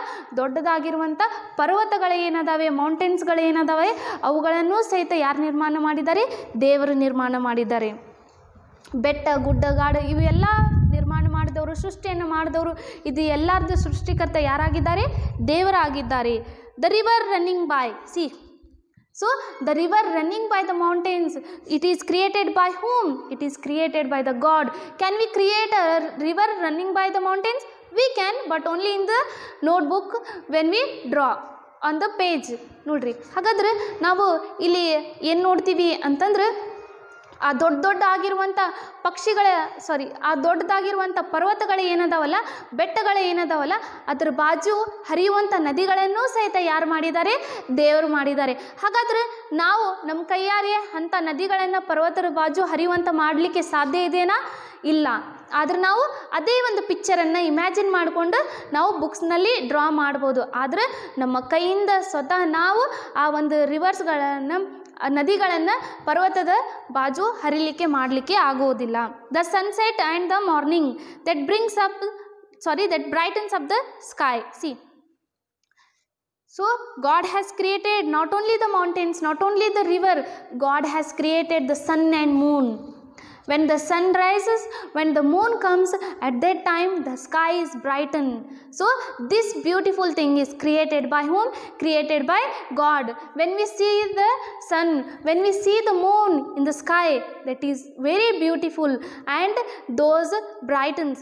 ದೊಡ್ಡದಾಗಿರುವಂಥ ಪರ್ವತಗಳು ಏನದಾವೆ, ಮೌಂಟೇನ್ಸ್ಗಳು ಏನದಾವೆ, ಅವುಗಳನ್ನು ಸಹಿತ ಯಾರು ನಿರ್ಮಾಣ ಮಾಡಿದ್ದಾರೆ? ದೇವರು ನಿರ್ಮಾಣ ಮಾಡಿದ್ದಾರೆ. ಬೆಟ್ಟ ಗುಡ್ಡ ಗಾಡು ಇವೆಲ್ಲ ನಿರ್ಮಾಣ ಮಾಡಿದವರು, ಸೃಷ್ಟಿಯನ್ನು ಮಾಡಿದವರು, ಇದು ಎಲ್ಲರದ್ದು ಸೃಷ್ಟಿಕರ್ತ ಯಾರಾಗಿದ್ದಾರೆ? ದೇವರಾಗಿದ್ದಾರೆ. The river running by, see, so the river running by the mountains, it is created by whom? It is created by the God. Can we create a river running by the mountains? We can, but only in the notebook when we draw on the page. ನೋಡ್ರಿ, ಹಾಗಾದ್ರೆ ನಾವು ಇಲ್ಲಿ ಏನು ನೋಡ್ತೀವಿ ಅಂತಂದ್ರೆ, ಆ ದೊಡ್ಡ ಆಗಿರುವಂಥ ಪಕ್ಷಿಗಳ ಆ ದೊಡ್ಡದಾಗಿರುವಂಥ ಪರ್ವತಗಳು ಏನದಾವಲ್ಲ, ಬೆಟ್ಟಗಳು ಏನದಾವಲ್ಲ, ಅದರ ಬಾಜು ಹರಿಯುವಂಥ ನದಿಗಳನ್ನು ಸಹಿತ ಯಾರು ಮಾಡಿದ್ದಾರೆ? ದೇವರು ಮಾಡಿದ್ದಾರೆ. ಹಾಗಾದ್ರೆ ನಾವು ನಮ್ಮ ಕೈಯಾರೆ ಅಂಥ ನದಿಗಳನ್ನು ಪರ್ವತರ ಬಾಜು ಹರಿಯುವಂಥ ಮಾಡಲಿಕ್ಕೆ ಸಾಧ್ಯ ಇದೆಯಾ? ಇಲ್ಲ. ಆದರೆ ನಾವು ಅದೇ ಒಂದು ಪಿಕ್ಚರನ್ನು ಇಮ್ಯಾಜಿನ್ ಮಾಡಿಕೊಂಡು ನಾವು ಬುಕ್ಸ್ನಲ್ಲಿ ಡ್ರಾ ಮಾಡ್ಬೋದು. ಆದರೆ ನಮ್ಮ ಕೈಯಿಂದ ಸ್ವತಃ ನಾವು ಆ ಒಂದು ರಿವರ್ಸ್ಗಳನ್ನು, ನದಿಗಳನ್ನು ಪರ್ವತದ ಬಾಜು ಹರಿಲಿಕ್ಕೆ ಮಾಡಲಿಕ್ಕೆ ಆಗೋದಿಲ್ಲ. The sunset and the morning that brightens up the sky. C, so God has created not only the mountains, not only the river, God has created the sun and moon. When the sun rises, when the moon comes, at that time the sky is brightened. So this beautiful thing is created by whom? Created by God. When we see the sun, when we see the moon in the sky, that is very beautiful, and those brightens,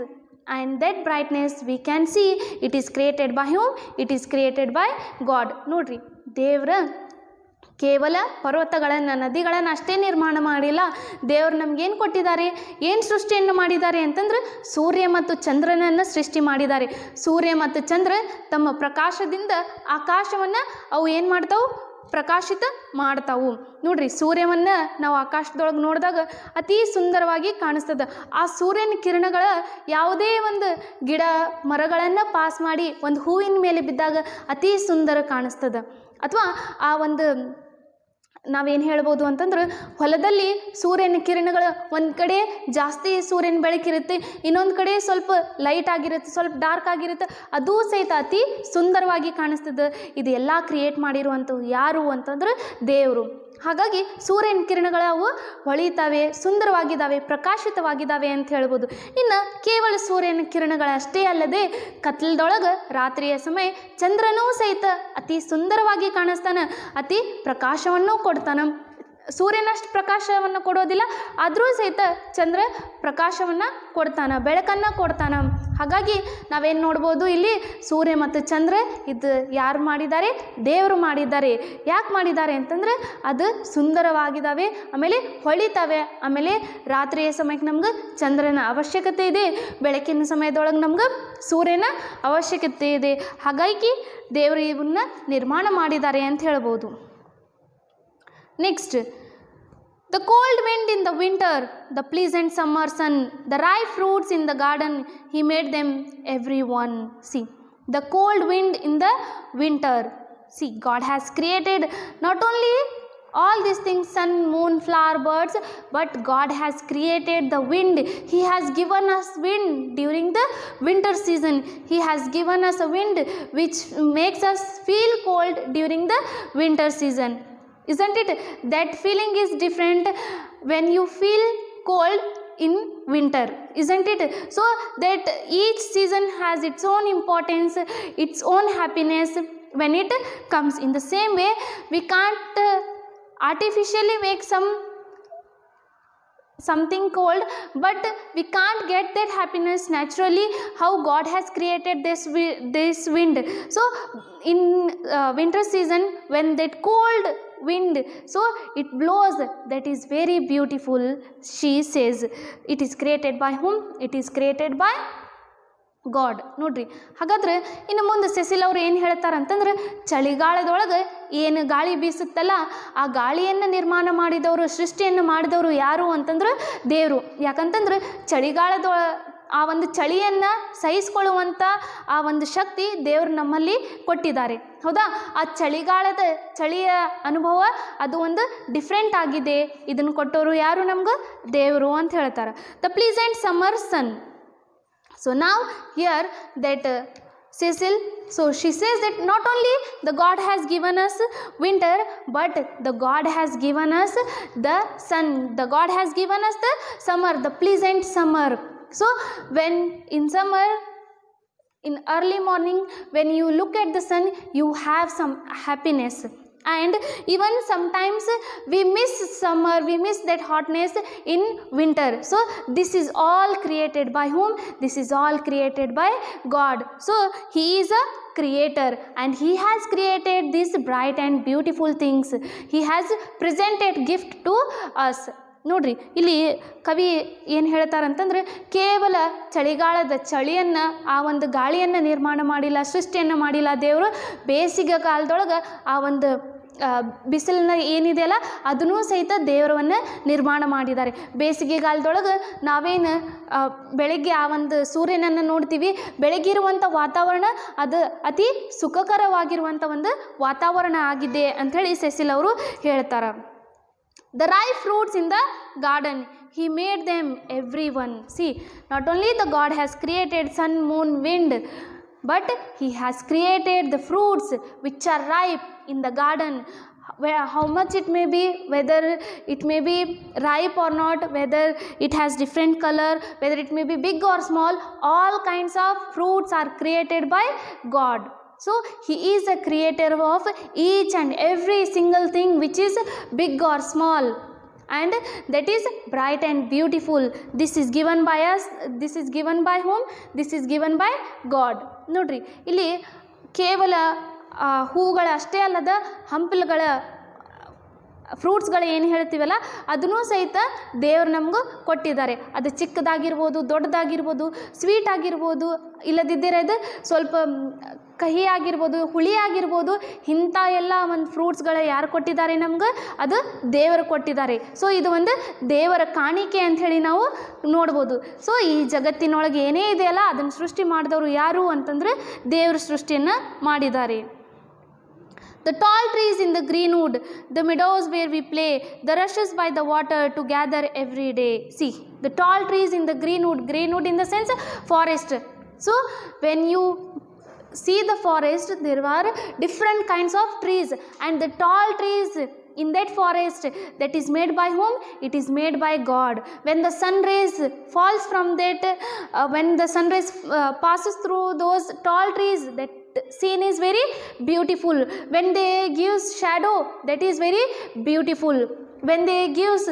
and that brightness we can see, it is created by whom? It is created by God. ನೋಡ್ರಿ, ದೇವರ ಕೇವಲ ಪರ್ವತಗಳನ್ನು, ನದಿಗಳನ್ನು ಅಷ್ಟೇ ನಿರ್ಮಾಣ ಮಾಡಿಲ್ಲ. ದೇವರು ನಮಗೇನು ಕೊಟ್ಟಿದ್ದಾರೆ? ಏನು ಸೃಷ್ಟಿಯನ್ನು ಮಾಡಿದ್ದಾರೆ ಅಂತಂದ್ರೆ, ಸೂರ್ಯ ಮತ್ತು ಚಂದ್ರನನ್ನು ಸೃಷ್ಟಿ ಮಾಡಿದ್ದಾರೆ. ಸೂರ್ಯ ಮತ್ತು ಚಂದ್ರ ತಮ್ಮ ಪ್ರಕಾಶದಿಂದ ಆಕಾಶವನ್ನು ಅವು ಏನು ಮಾಡ್ತಾವು? ಪ್ರಕಾಶಿತ ಮಾಡ್ತಾವು. ನೋಡ್ರಿ, ಸೂರ್ಯವನ್ನು ನಾವು ಆಕಾಶದೊಳಗೆ ನೋಡಿದಾಗ ಅತಿ ಸುಂದರವಾಗಿ ಕಾಣಿಸ್ತದೆ. ಆ ಸೂರ್ಯನ ಕಿರಣಗಳ ಯಾವುದೇ ಒಂದು ಗಿಡ ಮರಗಳನ್ನು ಪಾಸ್ ಮಾಡಿ ಒಂದು ಹೂವಿನ ಮೇಲೆ ಬಿದ್ದಾಗ ಅತಿ ಸುಂದರ ಕಾಣಿಸ್ತದೆ. ಅಥವಾ ಆ ಒಂದು ನಾವೇನು ಹೇಳ್ಬೋದು ಅಂತಂದ್ರೆ, ಹೊಲದಲ್ಲಿ ಸೂರ್ಯನ ಕಿರಣಗಳು ಒಂದು ಕಡೆ ಜಾಸ್ತಿ ಸೂರ್ಯನ ಬೆಳಕಿರುತ್ತೆ, ಇನ್ನೊಂದು ಕಡೆ ಸ್ವಲ್ಪ ಲೈಟ್ ಆಗಿರುತ್ತೆ, ಸ್ವಲ್ಪ ಡಾರ್ಕ್ ಆಗಿರುತ್ತೆ, ಅದೂ ಸಹಿತ ಅತಿ ಸುಂದರವಾಗಿ ಕಾಣಿಸ್ತದೆ. ಇದು ಎಲ್ಲ ಕ್ರಿಯೇಟ್ ಮಾಡಿರುವಂಥವು ಯಾರು ಅಂತಂದ್ರೆ ದೇವರು. ಹಾಗಾಗಿ ಸೂರ್ಯನ ಕಿರಣಗಳು ಅವು ಹೊಳಿತಾವೆ, ಸುಂದರವಾಗಿದ್ದಾವೆ, ಪ್ರಕಾಶಿತವಾಗಿದ್ದಾವೆ ಅಂತ ಹೇಳ್ಬೋದು. ಇನ್ನು ಕೇವಲ ಸೂರ್ಯನ ಕಿರಣಗಳಷ್ಟೇ ಅಲ್ಲದೆ ಕತ್ಲದೊಳಗೆ ರಾತ್ರಿಯ ಸಮಯ ಚಂದ್ರನೂ ಸಹಿತ ಅತಿ ಸುಂದರವಾಗಿ ಕಾಣಿಸ್ತಾನೆ, ಅತಿ ಪ್ರಕಾಶವನ್ನು ಕೊಡ್ತಾನೆ. ಸೂರ್ಯನಷ್ಟು ಪ್ರಕಾಶವನ್ನು ಕೊಡೋದಿಲ್ಲ, ಆದರೂ ಸಹಿತ ಚಂದ್ರ ಪ್ರಕಾಶವನ್ನು ಕೊಡ್ತಾನೆ, ಬೆಳಕನ್ನು ಕೊಡ್ತಾನೆ. ಹಾಗಾಗಿ ನಾವೇನು ನೋಡ್ಬೋದು ಇಲ್ಲಿ, ಸೂರ್ಯ ಮತ್ತು ಚಂದ್ರ ಇದು ಯಾರು ಮಾಡಿದ್ದಾರೆ? ದೇವರು ಮಾಡಿದ್ದಾರೆ. ಯಾಕೆ ಮಾಡಿದ್ದಾರೆ ಅಂತಂದರೆ ಅದು ಸುಂದರವಾಗಿದ್ದಾವೆ, ಆಮೇಲೆ ಹೊಳಿತಾವೆ. ಆಮೇಲೆ ರಾತ್ರಿಯ ಸಮಯಕ್ಕೆ ನಮ್ಗೆ ಚಂದ್ರನ ಅವಶ್ಯಕತೆ ಇದೆ, ಬೆಳಕಿನ ಸಮಯದೊಳಗೆ ನಮ್ಗೆ ಸೂರ್ಯನ ಅವಶ್ಯಕತೆ ಇದೆ. ಹಾಗಾಗಿ ದೇವರು ಇವನ್ನ ನಿರ್ಮಾಣ ಮಾಡಿದ್ದಾರೆ ಅಂತ ಹೇಳ್ಬೋದು. Next, the cold wind in the winter, the pleasant summer sun, the ripe fruits in the garden, he made them every one. See, the cold wind in the winter. See, God has created not only all these things, sun, moon, flower, birds, but God has created the wind. He has given us wind during the winter season. He has given us a wind which makes us feel cold during the winter season. Isn't it? That feeling is different when you feel cold in winter, isn't it? So that each season has its own importance, its own happiness when it comes. In the same way, we can't artificially make something cold, but we can't get that happiness naturally how God has created this wind. So in winter season, when that cold wind, so it blows, that is very beautiful. She says it is created by whom? It is created by god. ನೋಡ್ರಿ, ಹಾಗಾದ್ರೆ ಇನ್ನು ಮುಂದೆ sessile ಅವ್ರು ಏನು ಹೇಳ್ತಾರಂತಂದ್ರೆ, ಚಳಿಗಾಲದೊಳಗೆ ಏನು ಗಾಳಿ ಬೀಸುತ್ತಲ್ಲ, ಆ ಗಾಳಿಯನ್ನು ನಿರ್ಮಾಣ ಮಾಡಿದವರು, ಸೃಷ್ಟಿಯನ್ನು ಮಾಡಿದವರು ಯಾರು ಅಂತಂದ್ರೆ ದೇವರು. ಯಾಕಂತಂದ್ರೆ ಆ ಒಂದು ಚಳಿಯನ್ನು ಸಹಿಸ್ಕೊಳ್ಳುವಂಥ ಆ ಒಂದು ಶಕ್ತಿ ದೇವರು ನಮ್ಮಲ್ಲಿ ಕೊಟ್ಟಿದ್ದಾರೆ. ಹೌದಾ? ಆ ಚಳಿಯ ಅನುಭವ ಅದು ಒಂದು ಡಿಫ್ರೆಂಟ್ ಆಗಿದೆ. ಇದನ್ನು ಕೊಟ್ಟವರು ಯಾರು? ನಮ್ಗೆ ದೇವರು ಅಂತ ಹೇಳ್ತಾರೆ. The pleasant summer sun. So now here that Cecil, so she says that not only the God has given us winter, but the God has given us the sun. The God has given us the summer, the pleasant summer. So when in summer, in early morning, when you look at the sun, you have some happiness. And even sometimes we miss summer, we miss that hotness in winter. So this is all created by whom? This is all created by God. So He is a creator and He has created these bright and beautiful things. He has presented gift to us. ನೋಡ್ರಿ, ಇಲ್ಲಿ ಕವಿ ಏನು ಹೇಳ್ತಾರಂತಂದ್ರೆ, ಕೇವಲ ಚಳಿಗಾಲದ ಚಳಿಯನ್ನು, ಆ ಒಂದು ಗಾಳಿಯನ್ನು ನಿರ್ಮಾಣ ಮಾಡಿಲ್ಲ, ಸೃಷ್ಟಿಯನ್ನು ಮಾಡಿಲ್ಲ ದೇವರು. ಬೇಸಿಗೆ ಕಾಲದೊಳಗೆ ಆ ಒಂದು ಬಿಸಿಲನ್ನ ಏನಿದೆಯಲ್ಲ ಅದನ್ನೂ ಸಹಿತ ದೇವರವನ್ನು ನಿರ್ಮಾಣ ಮಾಡಿದ್ದಾರೆ. ಬೇಸಿಗೆಗಾಲದೊಳಗೆ ನಾವೇನು ಬೆಳಗ್ಗೆ ಆ ಒಂದು ಸೂರ್ಯನನ್ನು ನೋಡ್ತೀವಿ, ಬೆಳಗ್ಗಿರುವಂಥ ವಾತಾವರಣ ಅದು ಅತಿ ಸುಖಕರವಾಗಿರುವಂಥ ಒಂದು ವಾತಾವರಣ ಆಗಿದೆ ಅಂಥೇಳಿ ಸೆಸಿಲ್ ಅವರು ಹೇಳ್ತಾರೆ. The ripe fruits in the garden, He made them everyone. See, not only the God has created sun, moon, wind, but He has created the fruits which are ripe in the garden. Where how much it may be, whether it may be ripe or not, whether it has different color, whether it may be big or small, all kinds of fruits are created by God. So He is a creator of each and every single thing which is big or small, and that is bright and beautiful. This is given by us. This is given by whom? This is given by God. ನೋಡ್ರಿ, ಇಲ್ಲಿ ಕೇವಲ ಹೂಗಳ ಅಷ್ಟೇ ಅಲ್ಲದ ಹಂಪಲುಗಳ ಫ್ರೂಟ್ಸ್ಗಳು ಏನು ಹೇಳ್ತೀವಲ್ಲ ಅದನ್ನೂ ಸಹಿತ ದೇವರು ನಮಗೂ ಕೊಟ್ಟಿದ್ದಾರೆ. ಅದು ಚಿಕ್ಕದಾಗಿರ್ಬೋದು, ದೊಡ್ಡದಾಗಿರ್ಬೋದು, ಸ್ವೀಟ್ ಆಗಿರ್ಬೋದು, ಇಲ್ಲದಿದ್ದರೆ ಅದು ಸ್ವಲ್ಪ ಕಹಿ ಆಗಿರ್ಬೋದು, ಹುಳಿ ಆಗಿರ್ಬೋದು, ಇಂಥ ಎಲ್ಲ ಒಂದು ಫ್ರೂಟ್ಸ್ಗಳು ಯಾರು ಕೊಟ್ಟಿದ್ದಾರೆ ನಮ್ಗೆ? ಅದು ದೇವರು ಕೊಟ್ಟಿದ್ದಾರೆ. ಸೊ ಇದು ಒಂದು ದೇವರ ಕಾಣಿಕೆ ಅಂಥೇಳಿ ನಾವು ನೋಡ್ಬೋದು. ಸೊ ಈ ಜಗತ್ತಿನೊಳಗೆ ಏನೇ ಇದೆಯಲ್ಲ ಅದನ್ನು ಸೃಷ್ಟಿ ಮಾಡಿದವರು ಯಾರು ಅಂತಂದರೆ ದೇವರು ಸೃಷ್ಟಿಯನ್ನು ಮಾಡಿದ್ದಾರೆ. The tall trees in the greenwood, the meadows where we play, the rushes by the water to gather every day. See, the tall trees in the greenwood in the sense forest. So when you see the forest, there are different kinds of trees, and the tall trees in that forest, that is made by whom? It is made by God. When the sun rays falls from that, when the sun rays passes through those tall trees, that scene is very beautiful. When they gives shadow, that is very beautiful. When they gives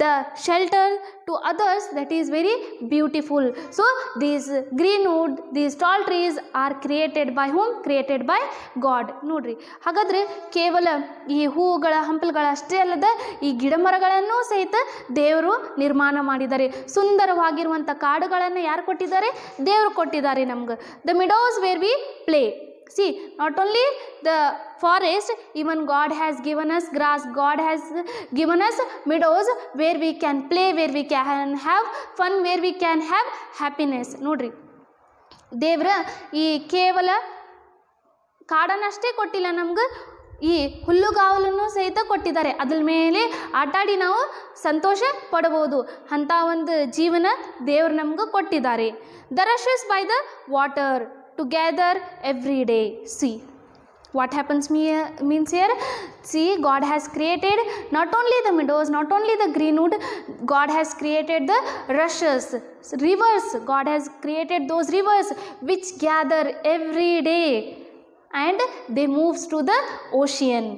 the shelter to others, that is very beautiful. So these greenwood, these tall trees are created by whom? Created by God. ನೋಡ್ರಿ, ಹಾಗಾದ್ರೆ ಕೇವಲ ಈ ಹೂವುಗಳ ಹಂಪಲುಗಳ ಅಷ್ಟೇ ಅಲ್ಲದ ಈ ಗಿಡ ಮರಗಳನ್ನು ಸಹಿತ ದೇವರು ನಿರ್ಮಾಣ ಮಾಡಿದ್ದಾರೆ. ಸುಂದರವಾಗಿರುವಂಥ ಕಾಡುಗಳನ್ನು ಯಾರು ಕೊಟ್ಟಿದ್ದಾರೆ? ದೇವರು ಕೊಟ್ಟಿದ್ದಾರೆ ನಮ್ಗೆ. The meadows where we play. See, not only the forest, even God has given us grass. God has given us meadows where we can play, where we can have fun, where we can have happiness. ನೋಡ್ರಿ, ದೇವರ ಈ ಕೇವಲ ಕಾಡನ್ನಷ್ಟೇ ಕೊಟ್ಟಿಲ್ಲ, ನಮ್ಗೆ ಈ ಹುಲ್ಲುಗಾವಲನ್ನು ಸಹಿತ ಕೊಟ್ಟಿದ್ದಾರೆ. ಅದ್ರ ಮೇಲೆ ಆಟಾಡಿ ನಾವು ಸಂತೋಷ ಪಡ್ಬೋದು. ಅಂಥ ಒಂದು ಜೀವನ ದೇವರು ನಮ್ಗೆ ಕೊಟ್ಟಿದ್ದಾರೆ. The rushes by the water together every day. C what happens means here, see, God has created not only the meadows, not only the greenwood, God has created the rushes, rivers. God has created those rivers which gather every day and they moves to the ocean.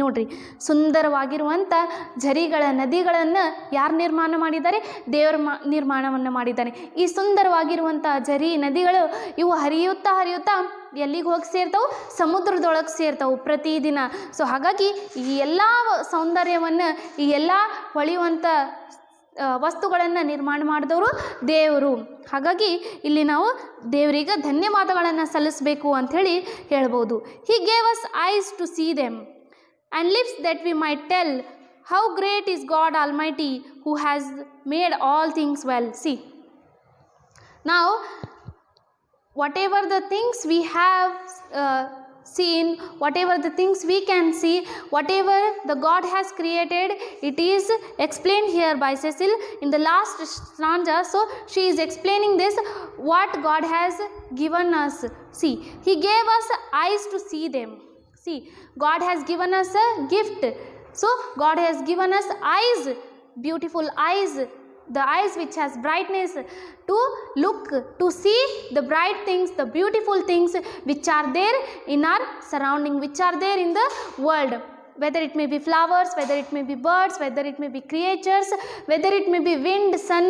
ನೋಡ್ರಿ, ಸುಂದರವಾಗಿರುವಂಥ ಝರಿಗಳ ನದಿಗಳನ್ನು ಯಾರು ನಿರ್ಮಾಣ ಮಾಡಿದ್ದಾರೆ? ದೇವರ ನಿರ್ಮಾಣವನ್ನು ಮಾಡಿದ್ದಾನೆ. ಈ ಸುಂದರವಾಗಿರುವಂಥ ಝರಿ ನದಿಗಳು ಇವು ಹರಿಯುತ್ತಾ ಹರಿಯುತ್ತಾ ಎಲ್ಲಿಗೆ ಹೋಗಿ ಸೇರ್ತಾವೆ? ಸಮುದ್ರದೊಳಗೆ ಸೇರ್ತಾವೆ ಪ್ರತಿದಿನ. ಸೊ ಹಾಗಾಗಿ ಈ ಎಲ್ಲ ಸೌಂದರ್ಯವನ್ನು, ಈ ಎಲ್ಲ ಹೊಳೆಯುವಂಥ ವಸ್ತುಗಳನ್ನು ನಿರ್ಮಾಣ ಮಾಡಿದವರು ದೇವರು. ಹಾಗಾಗಿ ಇಲ್ಲಿ ನಾವು ದೇವರಿಗೆ ಧನ್ಯವಾದಗಳನ್ನು ಸಲ್ಲಿಸಬೇಕು ಅಂಥೇಳಿ ಹೇಳ್ಬೋದು. He gave us eyes to see them and lips that we might tell how great is God Almighty who has made all things well. See, now whatever the things we have seen, whatever the things we can see, whatever the God has created, it is explained here by Cecil in the last stanza. So she is explaining this, what God has given us. See, he gave us eyes to see them. See, God has given us a gift. So God has given us eyes, beautiful eyes, the eyes which has brightness to look, to see the bright things, the beautiful things which are there in our surrounding, which are there in the world. Whether it may be flowers, whether it may be birds, whether it may be creatures, whether it may be wind, sun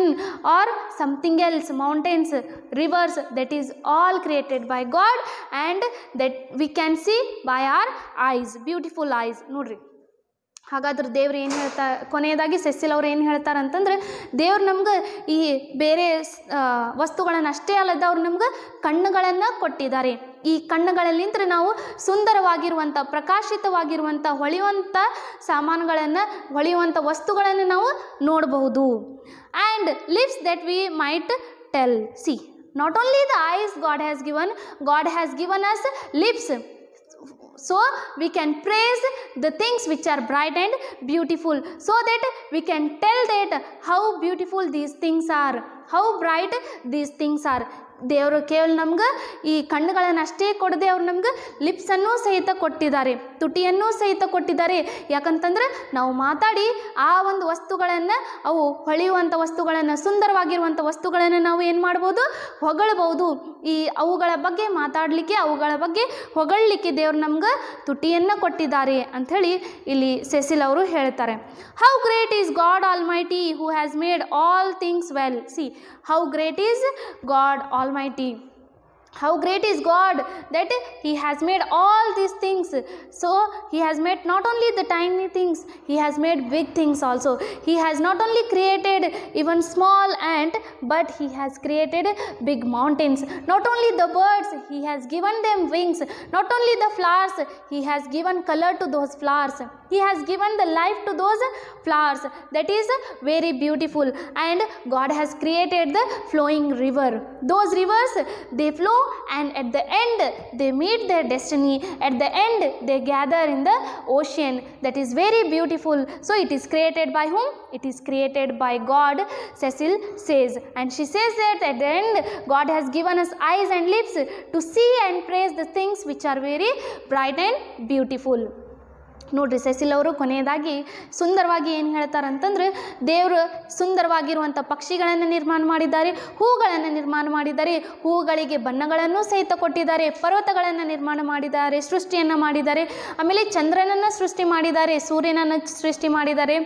or something else, mountains, rivers, that is all created by God and that we can see by our eyes, beautiful eyes. ನೋಡ್ರಿ, ಹಾಗಾದ್ರೆ ದೇವ್ರು ಏನು ಹೇಳ್ತಾರೆ, ಕೊನೆಯದಾಗಿ sessile ಅವ್ರು ಏನು ಹೇಳ್ತಾರೆ ಅಂತಂದ್ರೆ, ದೇವ್ರು ನಮ್ಗೆ ಈ ಬೇರೆ ವಸ್ತುಗಳನ್ನು ಅಷ್ಟೇ ಅಲ್ಲದ ಅವ್ರು ನಮ್ಗೆ ಕಣ್ಣುಗಳನ್ನು ಕೊಟ್ಟಿದ್ದಾರೆ. ಈ ಕಣ್ಣುಗಳಲ್ಲಿಂದ ನಾವು ಸುಂದರವಾಗಿರುವಂಥ, ಪ್ರಕಾಶಿತವಾಗಿರುವಂಥ, ಹೊಳೆಯುವಂಥ ಸಾಮಾನುಗಳನ್ನು, ಹೊಳೆಯುವಂಥ ವಸ್ತುಗಳನ್ನು ನಾವು ನೋಡಬಹುದು. And lips that we might tell. C, not only the ice God has given us lips. So we can praise the things which are bright and beautiful, so that we can tell that how beautiful these things are, how bright these things are. ದೇವರು ಕೇವಲ ನಮ್ಗೆ ಈ ಕಣ್ಣುಗಳನ್ನು ಅಷ್ಟೇ ಕೊಡದೆ ಅವ್ರು ನಮ್ಗೆ ಲಿಪ್ಸನ್ನು ಸಹಿತ ಕೊಟ್ಟಿದ್ದಾರೆ, ತುಟಿಯನ್ನು ಸಹಿತ ಕೊಟ್ಟಿದ್ದಾರೆ. ಯಾಕಂತಂದ್ರೆ ನಾವು ಮಾತಾಡಿ ಆ ಒಂದು ವಸ್ತುಗಳನ್ನು, ಅವು ಹೊಳೆಯುವಂಥ ವಸ್ತುಗಳನ್ನು, ಸುಂದರವಾಗಿರುವಂಥ ವಸ್ತುಗಳನ್ನು ನಾವು ಏನು ಮಾಡ್ಬೋದು? ಹೊಗಳಬಹುದು. ಈ ಅವುಗಳ ಬಗ್ಗೆ ಮಾತಾಡಲಿಕ್ಕೆ, ಅವುಗಳ ಬಗ್ಗೆ ಹೊಗಳಲಿಕ್ಕೆ ದೇವ್ರು ನಮ್ಗೆ ತುಟಿಯನ್ನು ಕೊಟ್ಟಿದ್ದಾರೆ ಅಂಥೇಳಿ ಇಲ್ಲಿ ಸೆಸಿಲ್ ಅವರು ಹೇಳ್ತಾರೆ. How great is god almighty who has made all things well. C, how great is God Almighty, how great is God that he has made all these things. So he has made not only the tiny things, he has made big things also. He has not only created even small ant, but he has created big mountains. Not only the birds, he has given them wings. Not only the flowers, he has given color to those flowers. He has given the life to those flowers. That is very beautiful. And God has created the flowing river. Those rivers, they flow and at the end they meet their destiny. At the end they gather in the ocean. That is very beautiful. So it is created by whom? It is created by God, Cecil says. And she says that at the end God has given us eyes and lips to see and praise the things which are very bright and beautiful. ನೋಡ್ರಿ, sessile ಅವರು ಕೊನೆಯದಾಗಿ ಸುಂದರವಾಗಿ ಏನು ಹೇಳ್ತಾರಂತಂದ್ರೆ, ದೇವರು ಸುಂದರವಾಗಿರುವಂಥ ಪಕ್ಷಿಗಳನ್ನು ನಿರ್ಮಾಣ ಮಾಡಿದ್ದಾರೆ, ಹೂಗಳನ್ನು ನಿರ್ಮಾಣ ಮಾಡಿದ್ದಾರೆ, ಹೂಗಳಿಗೆ ಬಣ್ಣಗಳನ್ನು ಸಹಿತ ಕೊಟ್ಟಿದ್ದಾರೆ, ಪರ್ವತಗಳನ್ನು ನಿರ್ಮಾಣ ಮಾಡಿದ್ದಾರೆ, ಸೃಷ್ಟಿಯನ್ನು ಮಾಡಿದ್ದಾರೆ, ಆಮೇಲೆ ಚಂದ್ರನನ್ನು ಸೃಷ್ಟಿ ಮಾಡಿದ್ದಾರೆ, ಸೂರ್ಯನನ್ನು ಸೃಷ್ಟಿ ಮಾಡಿದ್ದಾರೆ,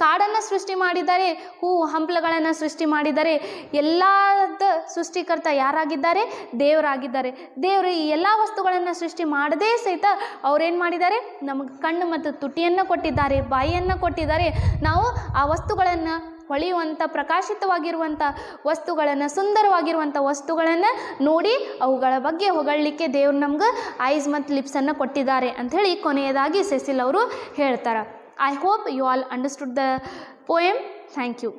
ಕಾಡನ್ನು ಸೃಷ್ಟಿ ಮಾಡಿದ್ದಾರೆ, ಹೂವು ಹಂಪಲುಗಳನ್ನು ಸೃಷ್ಟಿ ಮಾಡಿದ್ದಾರೆ. ಎಲ್ಲದ ಸೃಷ್ಟಿಕರ್ತ ಯಾರಾಗಿದ್ದಾರೆ? ದೇವರಾಗಿದ್ದಾರೆ. ದೇವರು ಈ ಎಲ್ಲ ವಸ್ತುಗಳನ್ನು ಸೃಷ್ಟಿ ಮಾಡದೇ ಸಹಿತ ಅವ್ರೇನು ಮಾಡಿದ್ದಾರೆ? ನಮಗೆ ಕಣ್ಣು ಮತ್ತು ತುಟಿಯನ್ನು ಕೊಟ್ಟಿದ್ದಾರೆ, ಬಾಯಿಯನ್ನು ಕೊಟ್ಟಿದ್ದಾರೆ. ನಾವು ಆ ವಸ್ತುಗಳನ್ನು, ಹೊಳೆಯುವಂಥ, ಪ್ರಕಾಶಿತವಾಗಿರುವಂಥ ವಸ್ತುಗಳನ್ನು, ಸುಂದರವಾಗಿರುವಂಥ ವಸ್ತುಗಳನ್ನು ನೋಡಿ ಅವುಗಳ ಬಗ್ಗೆ ಹೊಗಳಲಿಕ್ಕೆ ದೇವ್ರು ನಮ್ಗೆ ಐಸ್ ಮತ್ತು ಲಿಪ್ಸನ್ನು ಕೊಟ್ಟಿದ್ದಾರೆ ಅಂಥೇಳಿ ಕೊನೆಯದಾಗಿ ಸೆಸಿಲ್ ಅವರು ಹೇಳ್ತಾರೆ. I hope you all understood the poem. Thank you.